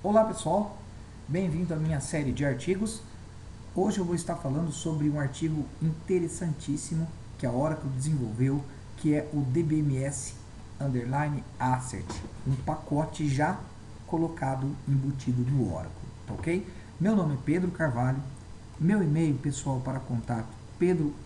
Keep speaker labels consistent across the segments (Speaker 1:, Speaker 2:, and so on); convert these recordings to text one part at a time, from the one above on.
Speaker 1: Olá pessoal, bem-vindo à minha série de artigos. Hoje eu vou estar falando sobre um artigo interessantíssimo que a Oracle desenvolveu, que é o DBMS Assert, um pacote já colocado, embutido no Oracle, tá ok? Meu nome é Pedro Carvalho, meu e-mail pessoal para contato,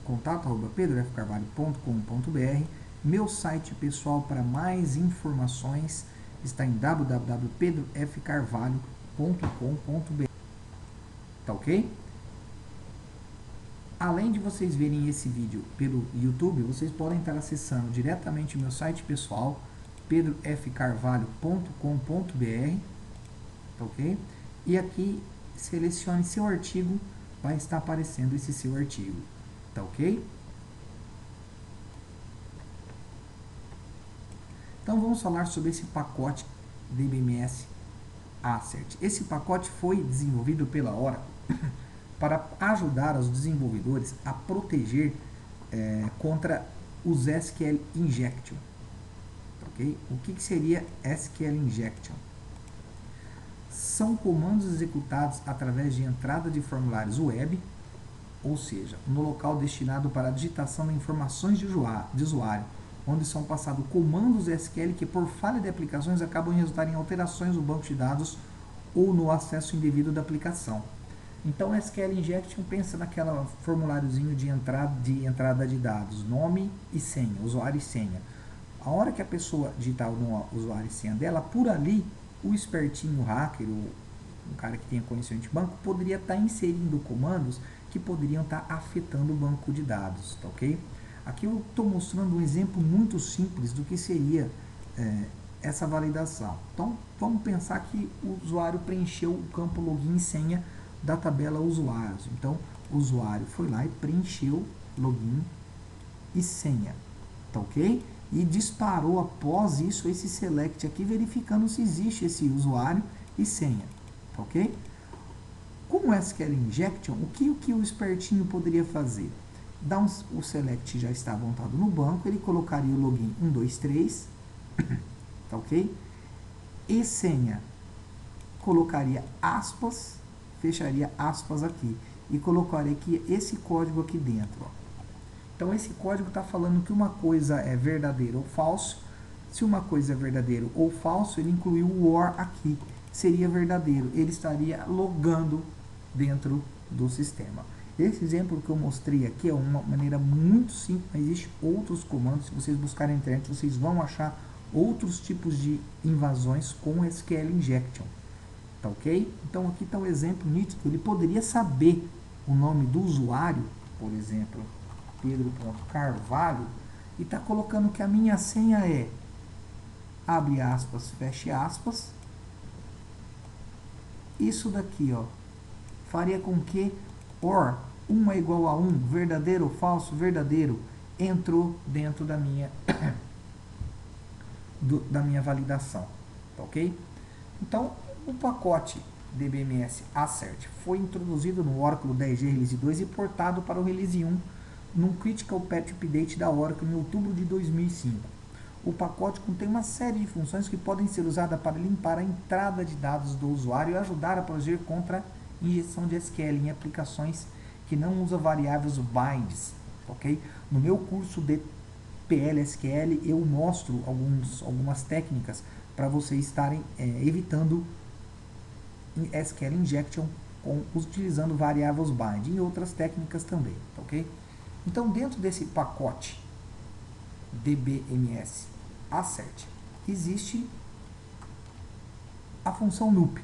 Speaker 1: contato@pedrofcarvalho.com.br. Meu site pessoal para mais informações está em www.pedrofcarvalho.com.br, tá ok? Além de vocês verem esse vídeo pelo YouTube, vocês podem estar acessando diretamente o meu site pessoal, pedrofcarvalho.com.br, tá ok? E aqui selecione seu artigo, vai estar aparecendo esse seu artigo, tá ok? Então vamos falar sobre esse pacote DBMS Assert. Esse pacote foi desenvolvido pela Oracle para ajudar os desenvolvedores a proteger contra os SQL Injection. Okay? O que seria SQL Injection? São comandos executados através de entrada de formulários web, ou seja, no local destinado para a digitação de informações de usuário, onde são passados comandos SQL que, por falha de aplicações, acabam em resultar em alterações no banco de dados ou no acesso indevido da aplicação. Então, SQL Injection pensa naquela formuláriozinho de entrada de dados, nome e senha, usuário e senha. A hora que a pessoa digitar o usuário e senha dela, por ali, o espertinho hacker, o cara que tenha conhecimento de banco, poderia estar inserindo comandos que poderiam estar afetando o banco de dados, tá ok? Aqui eu estou mostrando um exemplo muito simples do que seria essa validação. Então, vamos pensar que o usuário preencheu o campo login e senha da tabela usuários. Então, o usuário foi lá e preencheu login e senha, tá ok? E disparou após isso esse select aqui, verificando se existe esse usuário e senha, tá ok? Com o SQL Injection, o que o espertinho poderia fazer? O select já está montado no banco, ele colocaria o login 123, tá ok? E senha, colocaria aspas, fecharia aspas aqui e colocaria aqui esse código aqui dentro. Ó. Então esse código está falando que uma coisa é verdadeiro ou falso. Se uma coisa é verdadeiro ou falso, ele incluiu o OR aqui. Seria verdadeiro, ele estaria logando dentro do sistema. Esse exemplo que eu mostrei aqui é uma maneira muito simples, mas existem outros comandos. Se vocês buscarem na internet, vocês vão achar outros tipos de invasões com SQL Injection. Tá ok? Então aqui está um exemplo nítido. Ele poderia saber o nome do usuário, por exemplo, Pedro.Carvalho, e está colocando que a minha senha é, abre aspas, fecha aspas. Isso daqui, ó, faria com que OR 1 é igual a 1, verdadeiro ou falso, verdadeiro, entrou dentro da minha, da minha validação. Tá ok? Então, o pacote DBMS Assert foi introduzido no Oracle 10G Release 2 e portado para o Release 1 num Critical Patch Update da Oracle em outubro de 2005. O pacote contém uma série de funções que podem ser usadas para limpar a entrada de dados do usuário e ajudar a proteger contra injeção de SQL em aplicações que não usam variáveis binds. Okay? No meu curso de PL/SQL eu mostro algumas técnicas para vocês estarem evitando SQL Injection utilizando variáveis bind e outras técnicas também, tá ok? Então, dentro desse pacote DBMS Assert, existe a função loop,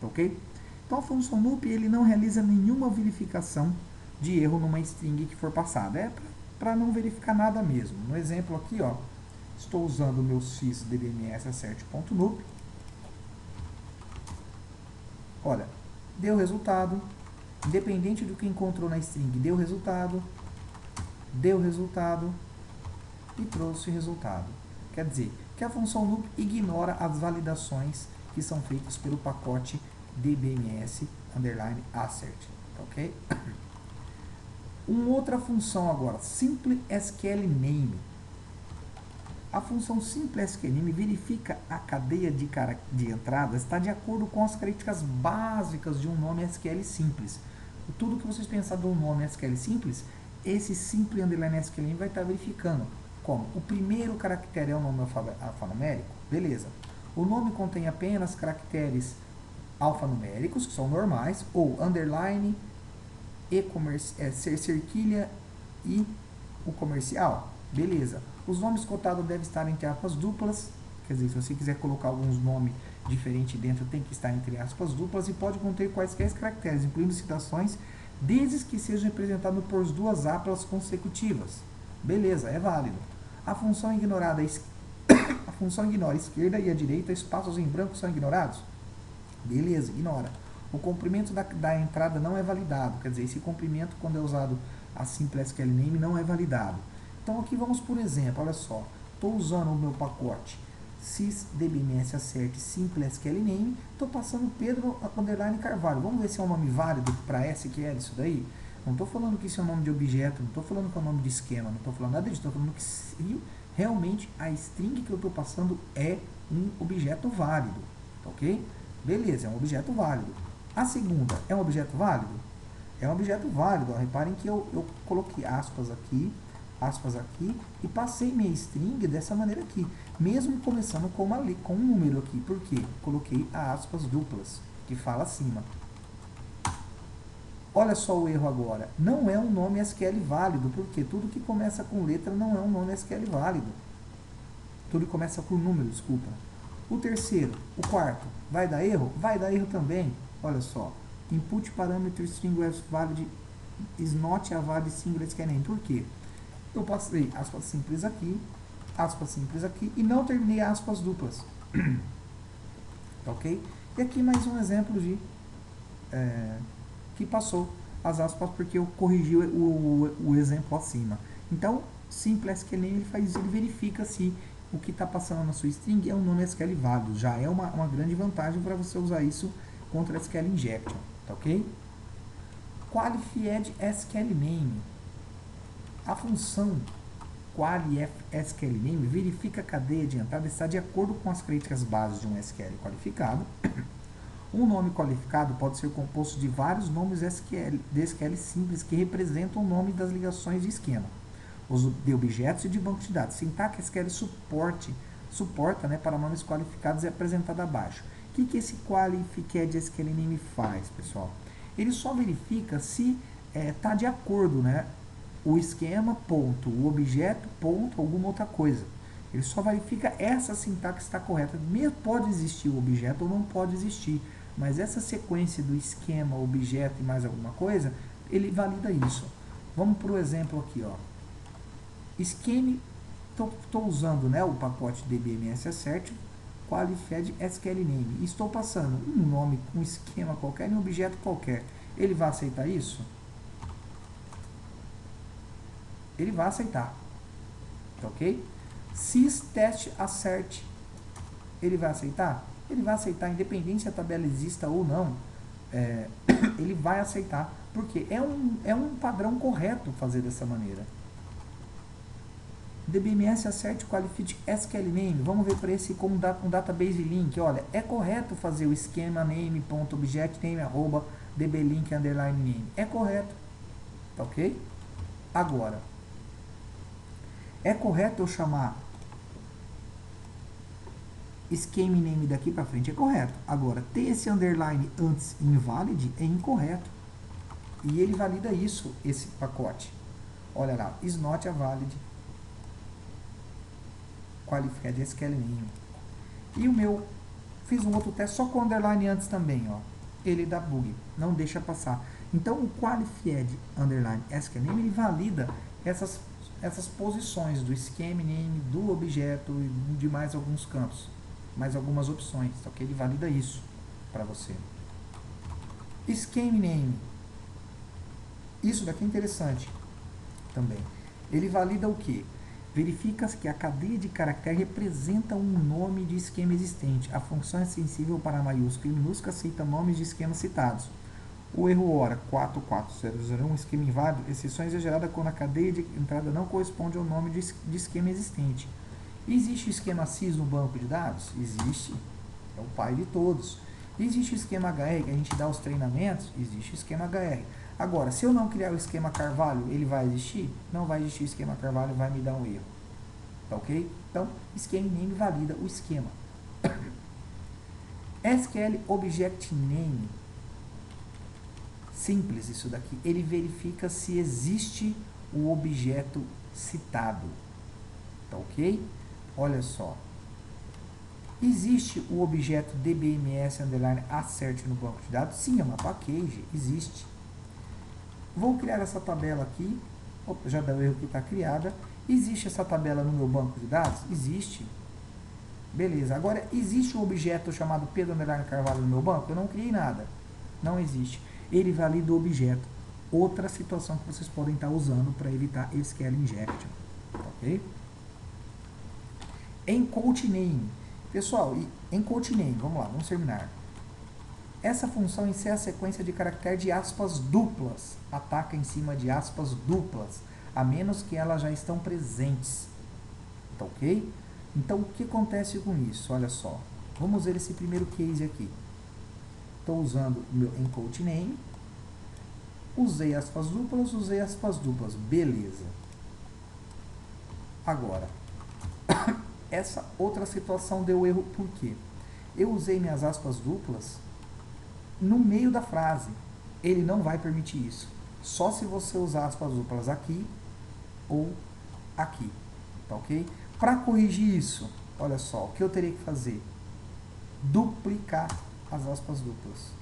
Speaker 1: tá ok? Então, a função loop ele não realiza nenhuma verificação de erro numa string que for passada, é para não verificar nada mesmo. No exemplo aqui, ó, estou usando o meu sys DBMS Assert.loop. Olha, deu resultado, independente do que encontrou na string, deu resultado e trouxe resultado. Quer dizer, que a função loop ignora as validações que são feitas pelo pacote DBMS Assert, ok? Uma outra função agora, Simple SQL Name. A função SimpleSQLname verifica a cadeia de entradas está de acordo com as características básicas de um nome SQL simples. Tudo que vocês pensarem de um nome SQL simples, esse simple underline SQLname vai estar verificando. Como? O primeiro caractere é o nome alfanumérico? Beleza. O nome contém apenas caracteres alfanuméricos, que são normais, ou underline, cerquilha e o comercial. Beleza. Os nomes cotados devem estar entre aspas duplas, quer dizer, se você quiser colocar alguns nomes diferentes dentro, tem que estar entre aspas duplas e pode conter quaisquer caracteres, incluindo citações, desde que sejam representados por duas aspas consecutivas. Beleza, é válido. A função ignorada a função ignora a esquerda e a direita, espaços em branco são ignorados? Beleza, ignora. O comprimento da entrada não é validado, quer dizer, esse comprimento, quando é usado a SimpleSQLname, não é validado. Então aqui vamos por exemplo, olha só, estou usando o meu pacote sysdbms assert SimpleSQLname, estou passando Pedro underline Carvalho. Vamos ver se é um nome válido para SQL isso daí? Não estou falando que isso é um nome de objeto, não estou falando que é um nome de esquema, não estou falando nada disso, estou falando que realmente a string que eu estou passando é um objeto válido, ok? Beleza, é um objeto válido. A segunda, é um objeto válido? É um objeto válido, ó, reparem que eu coloquei aspas aqui e passei minha string dessa maneira aqui, mesmo começando com um número aqui, porque coloquei aspas duplas, que fala acima. Olha só o erro agora, não é um nome SQL válido, porque tudo que começa com letra não é um nome SQL válido. Tudo que começa com número, desculpa. O terceiro, o quarto, vai dar erro? Vai dar erro também. Olha só, input parameter string was valid is not a valid single SQL. Por quê? Eu passei aspas simples aqui e não terminei aspas duplas. Ok? E aqui mais um exemplo de que passou as aspas porque eu corrigi o exemplo acima. Então, SimpleSQLname ele verifica se o que está passando na sua string é um nome SQL válido. Já é uma grande vantagem para você usar isso contra SQL Injection. Tá ok? Qualified SQLname. A função qualiFSQLname verifica a cadeia de entrada está de acordo com as características básicas de um SQL qualificado. Um nome qualificado pode ser composto de vários nomes de SQL simples que representam o nome das ligações de esquema, de objetos e de banco de dados. Sintaxe SQL suporta para nomes qualificados é apresentado abaixo. O que esse Qualified SQLname faz, pessoal? Ele só verifica se está de acordo, né? O esquema, ponto, o objeto, ponto, alguma outra coisa. Ele só verifica essa sintaxe está correta. Pode existir o objeto ou não pode existir, mas essa sequência do esquema, objeto e mais alguma coisa, ele valida isso. Vamos para o exemplo aqui, ó. Scheme, estou usando, né, o pacote dbms assert qualified SQLname. Estou passando um nome, um esquema qualquer e um objeto qualquer. Ele vai aceitar isso? Ele vai aceitar, ok? Sys-test assert, ele vai aceitar? Ele vai aceitar, independente se a tabela exista ou não, ele vai aceitar, porque é um padrão correto fazer dessa maneira. DBMS assert qualified SQLname, vamos ver para esse como um database link. Olha, é correto fazer o esquema name.objectName @dblink underline name, é correto, tá ok? Agora, é correto eu chamar scheme name daqui para frente? É correto. Agora, ter esse underline antes invalid é incorreto. E ele valida isso, esse pacote. Olha lá, is not a valid qualified SQLname. E o meu, fiz um outro teste só com underline antes também, ó. Ele dá bug, não deixa passar. Então, o qualified underline SQLname, ele valida essas posições do scheme name, do objeto e de mais alguns campos, mais algumas opções, ok? Ele valida isso para você. Scheme name, isso daqui é interessante também. Ele valida o que? Verifica que a cadeia de caractere representa um nome de esquema existente. A função é sensível para maiúsculo e minúsculo, aceita nomes de esquemas citados. O erro hora 44001, esquema inválido, exceções é gerada quando a cadeia de entrada não corresponde ao nome de esquema existente. Existe o esquema SYS no banco de dados? Existe, é o pai de todos. Existe o esquema HR, que a gente dá os treinamentos? Existe o esquema HR. Agora, se eu não criar o esquema Carvalho, ele vai existir? Não vai existir o esquema Carvalho, vai me dar um erro. Tá ok? Então, esquema name valida o esquema. SQL Object Name. Simples isso daqui. Ele verifica se existe o objeto citado. Tá ok? Olha só. Existe o objeto DBMS assert no banco de dados? Sim, é uma package, existe. Vou criar essa tabela aqui. Opa, já deu o erro que está criada. Existe essa tabela no meu banco de dados? Existe. Beleza. Agora, existe um objeto chamado Pedro Carvalho no meu banco? Eu não criei nada. Não existe. Ele valida o objeto. Outra situação que vocês podem estar usando para evitar SQL injection. Ok? Encode name. Pessoal, encode name, vamos lá, vamos terminar. Essa função encerra a sequência de caractere de aspas duplas. Ataca em cima de aspas duplas, a menos que elas já estão presentes. Tá ok? Então, o que acontece com isso? Olha só. Vamos ver esse primeiro case aqui. Estou usando o meu encode name. Usei aspas duplas. Beleza. Agora, essa outra situação deu erro por quê? Eu usei minhas aspas duplas no meio da frase. Ele não vai permitir isso. Só se você usar aspas duplas aqui ou aqui. Tá ok? Para corrigir isso, olha só, o que eu teria que fazer? Duplicar as aspas duplas.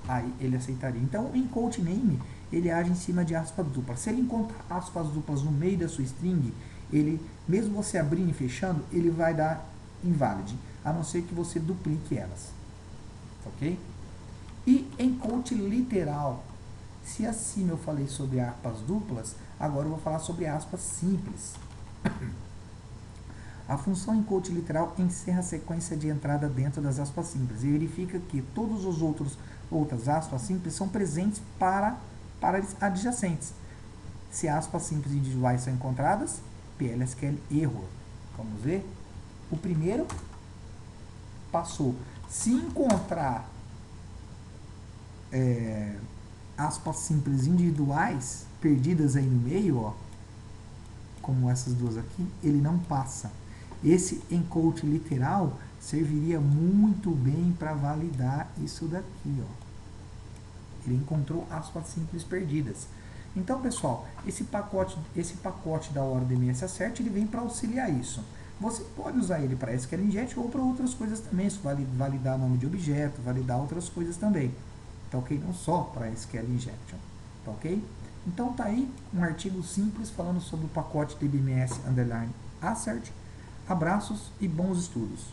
Speaker 1: Aí ele aceitaria. Então, o encode name, ele age em cima de aspas duplas. Se ele encontrar aspas duplas no meio da sua string, ele, mesmo você abrindo e fechando, ele vai dar invalid, a não ser que você duplique elas. Ok? E encode literal. Se acima eu falei sobre aspas duplas, agora eu vou falar sobre aspas simples. A função encode literal encerra a sequência de entrada dentro das aspas simples e verifica que todas as outras aspas simples são presentes para adjacentes. Se aspas simples individuais são encontradas, PLSQL error. Vamos ver? O primeiro passou. Se encontrar aspas simples individuais perdidas aí no meio, ó, como essas duas aqui, ele não passa. Esse encode literal serviria muito bem para validar isso daqui, ó. Ele encontrou aspas simples perdidas. Então, pessoal, esse pacote da ORDMS Assert, ele vem para auxiliar isso. Você pode usar ele para SQL Inject ou para outras coisas também, validar nome de objeto, validar outras coisas também. Tá ok? Não só para SQL Injection. Tá ok? Então tá aí um artigo simples falando sobre o pacote DBMS Assert. Abraços e bons estudos.